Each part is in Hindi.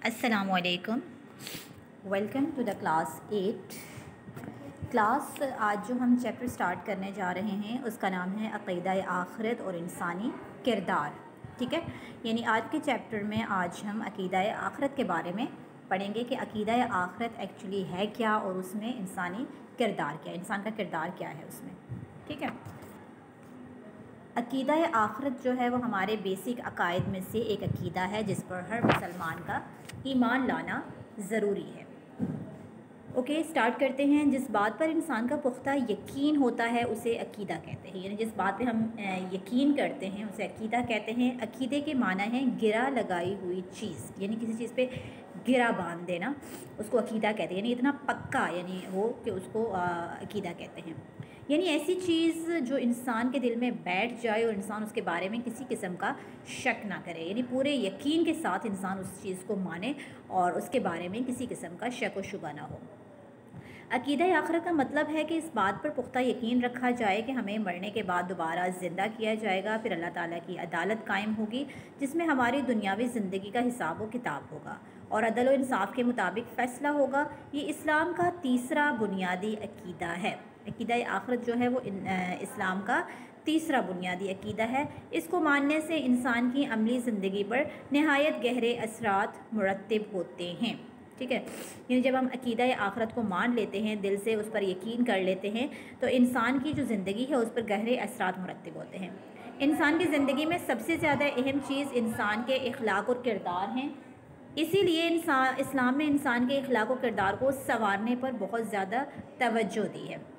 अस्सलामुअलैकुम। Welcome to the class 8 class. आज जो हम चैप्टर स्टार्ट करने जा रहे हैं उसका नाम है अक़ीदा आखिरत और इंसानी किरदार। ठीक है, यानी आज के चैप्टर में आज हम अक़ीदा आखिरत के बारे में पढ़ेंगे कि अक़ीदा आखिरत एक्चुअली है क्या और उसमें इंसानी किरदार क्या, इंसान का किरदार क्या है उसमें। ठीक है, अक़ीदा आखिरत जो है वो हमारे बेसिक अकायद में से एक अक़ीदा है जिस पर हर मुसलमान का ईमान लाना ज़रूरी है। ओके, स्टार्ट करते हैं। जिस बात पर इंसान का पुख्ता यकीन होता है उसे अक़ीदा कहते हैं, यानी जिस बात पे हम यकीन करते हैं उसे अक़ीदा कहते हैं। अक़ीदे के माना है गिरा लगाई हुई चीज़, यानी किसी चीज़ पे गिरा बांध देना उसको अक़ीदा कहते हैं, यानी इतना पक्का यानी हो कि उसको अक़ीदा कहते हैं। यानी ऐसी चीज़ जो इंसान के दिल में बैठ जाए और इंसान उसके बारे में किसी किस्म का शक ना करे, यानी पूरे यकीन के साथ इंसान उस चीज़ को माने और उसके बारे में किसी किस्म का शक व शुबा ना हो। अक़ीदा आखिरत का मतलब है कि इस बात पर पुख्ता यकीन रखा जाए कि हमें मरने के बाद दोबारा ज़िंदा किया जाएगा, फिर अल्लाह ताला की अदालत कायम होगी जिसमें हमारी दुनियावी ज़िंदगी का हिसाब व किताब होगा और अदल व इंसाफ के मुताबिक फ़ैसला होगा। ये इस्लाम का तीसरा बुनियादी अक़ीदा है। अक़ीदा आखिरत जो है वो इस्लाम का तीसरा बुनियादी अक़ीदा है। इसको मानने से इंसान की अमली ज़िंदगी पर नहायत गहरे असरात मुरत्तब होते हैं। ठीक है, यानी जब हम अक़ीदा आखिरत को मान लेते हैं, दिल से उस पर यकीन कर लेते हैं, तो इंसान की जो ज़िंदगी है उस पर गहरे असरात मुरत्तब होते हैं। इंसान की ज़िंदगी में सबसे ज़्यादा अहम चीज़ इंसान के अखलाक और किरदार हैं। इसीलिए इस्लाम में इंसान के अखलाक और किरदार को संवारने पर बहुत ज़्यादा तवज्जो दी है।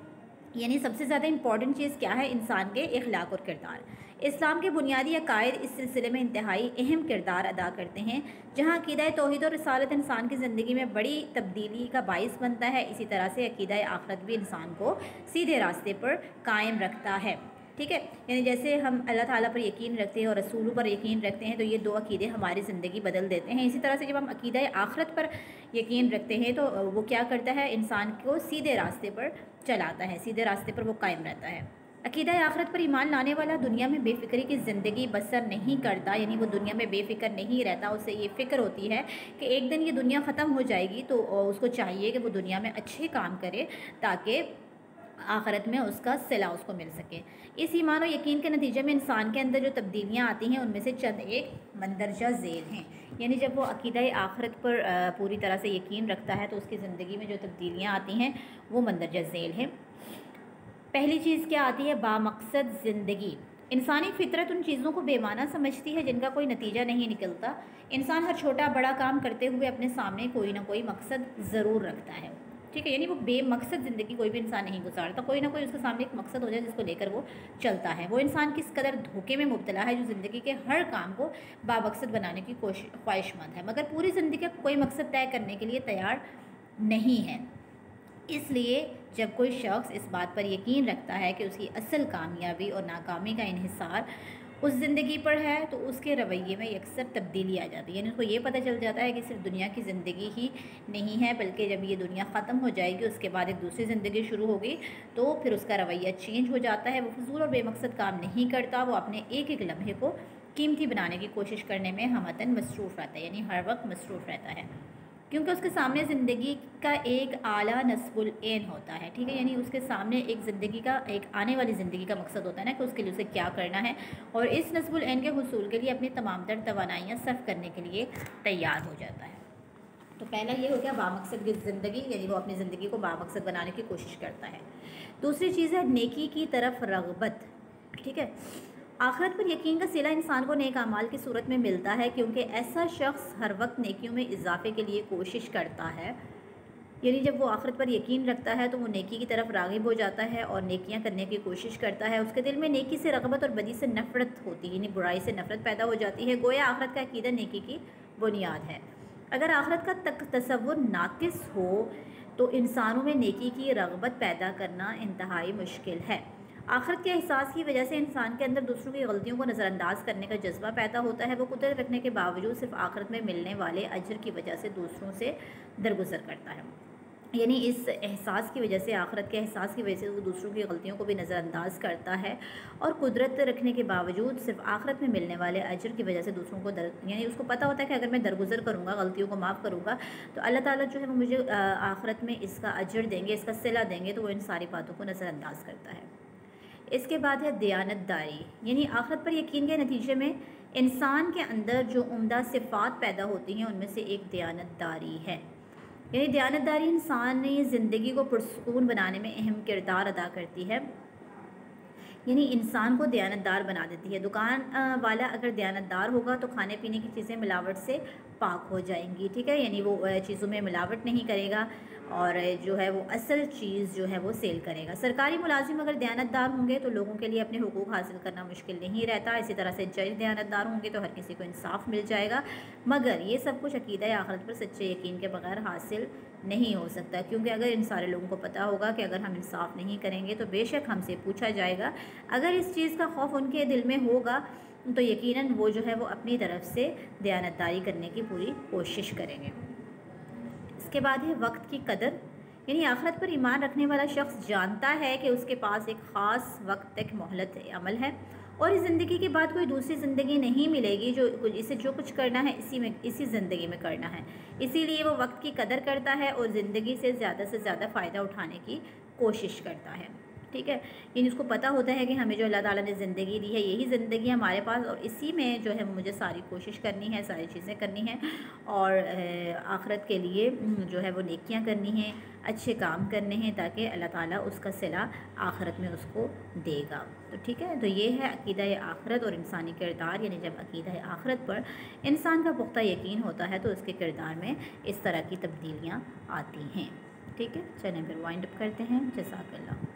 यानी सबसे ज़्यादा इंपॉर्टेंट चीज़ क्या है? इंसान के अखलाक और किरदार। इस्लाम के बुनियादी अकायद इस सिलसिले में इंतहाई अहम किरदार अदा करते हैं। जहाँ अक़ीदा तौहीद और रिसालत इंसान की ज़िंदगी में बड़ी तब्दीली का बाइस बनता है, इसी तरह से अक़ीदा आखिरत भी इंसान को सीधे रास्ते पर कायम रखता है। ठीक है, यानी जैसे हम अल्लाह ताला पर यकीन रखते हैं और रसूलों पर यकीन रखते हैं तो ये दो अक़ीदे हमारी ज़िंदगी बदल देते हैं। इसी तरह से जब हम अक़ीदा आखिरत पर यकीन रखते हैं तो वो क्या करता है? इंसान को सीधे रास्ते पर चलाता है, सीधे रास्ते पर वो कायम रहता है। अक़ीदा आखिरत पर ईमान लाने वाला दुनिया में बेफ़िक्री की ज़िंदगी बसर नहीं करता, यानी वो दुनिया में बेफ़िक्र नहीं रहता। उसे ये फ़िक्र होती है कि एक दिन ये दुनिया ख़त्म हो जाएगी, तो उसको चाहिए कि वो दुनिया में अच्छे काम करे ताकि आखिरत में उसका सिला उसको मिल सके। इस ईमान और यकीन के नतीजे में इंसान के अंदर जो तब्दीलियाँ आती हैं उनमें से चंद एक मंदरजा झेल हैं। यानी जब वो अक़ीदा आखिरत पर पूरी तरह से यकीन रखता है तो उसकी ज़िंदगी में जो तब्दीलियाँ आती हैं वो मंदरजा झेल हैं। पहली चीज़ क्या आती है? बामकसद ज़िंदगी। इंसानी फितरत उन चीज़ों को बेमाना समझती है जिनका कोई नतीजा नहीं निकलता। इंसान हर छोटा बड़ा काम करते हुए अपने सामने कोई ना कोई मकसद ज़रूर रखता है। ठीक है, यानी वो बेमकसद ज़िंदगी कोई भी इंसान नहीं गुजारता, कोई ना कोई उसके सामने एक मकसद हो जाए जिसको लेकर वो चलता है। वो इंसान किस कदर धोखे में मुब्तला है जो ज़िंदगी के हर काम को बामकसद बनाने की ख्वाहिशमंद है, मगर पूरी ज़िंदगी का कोई मकसद तय करने के लिए तैयार नहीं है। इसलिए जब कोई शख्स इस बात पर यकीन रखता है कि उसकी असल कामयाबी और नाकामी का इन्हिसार उस ज़िंदगी पर है तो उसके रवैये में अक्सर तब्दीली आ जाती है। यानी उसको ये पता चल जाता है कि सिर्फ दुनिया की ज़िंदगी ही नहीं है, बल्कि जब ये दुनिया ख़त्म हो जाएगी उसके बाद एक दूसरी ज़िंदगी शुरू होगी, तो फिर उसका रवैया चेंज हो जाता है। वो फजूल और बेमकसद काम नहीं करता, वो अपने एक एक लम्हे को कीमती बनाने की कोशिश करने में हमतन मसरूफ़ रहता है, यानी हर वक्त मसरूफ़ रहता है, क्योंकि उसके सामने ज़िंदगी का एक आला नस्बुल ऐन होता है। ठीक है, यानी उसके सामने एक ज़िंदगी का, एक आने वाली ज़िंदगी का मकसद होता है ना कि उसके लिए उसे क्या करना है, और इस नस्बुल ऐन के हुसूल के लिए अपनी तमाम तर तवानाइयाँ सर्फ करने के लिए तैयार हो जाता है। तो पहला ये हो गया बामकसद की ज़िंदगी, यानी वो अपनी ज़िंदगी को बामकसद बनाने की कोशिश करता है। दूसरी चीज़ है नेकी की तरफ रग़बत। ठीक है, आखिरत पर यकीन का सिला इंसान को नेक अमाल की सूरत में मिलता है, क्योंकि ऐसा शख्स हर वक्त नेकियों में इजाफे के लिए कोशिश करता है। यानी जब वो आखिरत पर यकीन रखता है तो वो नेकी की तरफ राग़िब हो जाता है और नेकियां करने की कोशिश करता है। उसके दिल में नेकी से रग़बत और बदी से नफ़रत होती है, यानी बुराई से नफ़रत पैदा हो जाती है। गोया आखिरत का अक़ीदा नेकी की बुनियाद है। अगर आखिरत का तसव्वुर नाक़िस हो तो इंसानों में नेकी की रग़बत पैदा करना इंतहाई मुश्किल है। आखिरत के एहसास की वजह से इंसान के अंदर दूसरों की गलतियों को नज़रअंदाज करने का जज्बा पैदा होता है। वो कुदरत रखने के बावजूद सिर्फ आखिरत में मिलने वाले अजर की वजह से दूसरों से दरगुजर करता है। यानी इस एहसास की वजह से, आखिरत के एहसास की वजह से वो दूसरों की गलतियों को भी नज़रअंदाज करता है और कुदरत रखने के बावजूद सिर्फ आखिरत में मिलने वाले अजर की वजह से दूसरों को यानी उसको पता होता है कि अगर मैं दरगुजर करूँगा, गलतियों को माफ़ करूँगा तो अल्लाह ताला जो है वो मुझे आखिरत में इसका अजर देंगे, इसका सिला देंगे, तो वो इन सारी बातों को नज़रअंदाज करता है। इसके बाद है दयानतदारी, यानी आखिरत पर यकीन के नतीजे में इंसान के अंदर जो उम्दा सिफ़ात पैदा होती हैं उनमें से एक दयानतदारी है। यानी दयानतदारी इंसानी ज़िंदगी को पुरसुकून बनाने में अहम किरदार अदा करती है, यानी इंसान को दयानतदार बना देती है। दुकान वाला अगर दयानतदार होगा तो खाने पीने की चीज़ें मिलावट से पाक हो जाएंगी, ठीक है, यानी वो चीज़ों में मिलावट नहीं करेगा और जो है वो असल चीज़ जो है वो सेल करेगा। सरकारी मुलाजिम अगर दयानतदार होंगे तो लोगों के लिए अपने हुकूक हासिल करना मुश्किल नहीं रहता। इसी तरह से जज दयानतदार होंगे तो हर किसी को इंसाफ मिल जाएगा। मगर ये सब कुछ अकीदा आखिरत पर सच्चे यकीन के बगैर हासिल नहीं हो सकता, क्योंकि अगर इन सारे लोगों को पता होगा कि अगर हम इंसाफ नहीं करेंगे तो बेशक हमसे पूछा जाएगा। अगर इस चीज़ का खौफ उनके दिल में होगा तो यकीनन वो जो है वो अपनी तरफ से दयानतदारी करने की पूरी कोशिश करेंगे। इसके बाद है वक्त की कदर, यानी आखिरत पर ईमान रखने वाला शख्स जानता है कि उसके पास एक ख़ास वक्त तक मोहलत अमल है और इस ज़िंदगी के बाद कोई दूसरी ज़िंदगी नहीं मिलेगी, जो कुछ करना है इसी ज़िंदगी में करना है। इसीलिए वो वक्त की कदर करता है और ज़िंदगी से ज़्यादा फ़ायदा उठाने की कोशिश करता है, ठीक है। यानी उसको पता होता है कि हमें जो अल्लाह ताला ने ज़िंदगी दी है यही ज़िंदगी है हमारे पास और इसी में जो है मुझे सारी कोशिश करनी है, सारी चीज़ें करनी हैं और आखिरत के लिए जो है वो नेकियां करनी हैं, अच्छे काम करने हैं ताकि अल्लाह ताला उसका सिला आखिरत में उसको देगा। तो ठीक है, तो ये है अकीदा आखिरत और इंसानी किरदार। यानी जब अकीदा आखिरत पर इंसान का पुख्ता यकीन होता है तो उसके किरदार में इस तरह की तब्दीलियाँ आती हैं। ठीक है, चलें फिर वाइंड अप करते हैं। जज़ाकल्लाह।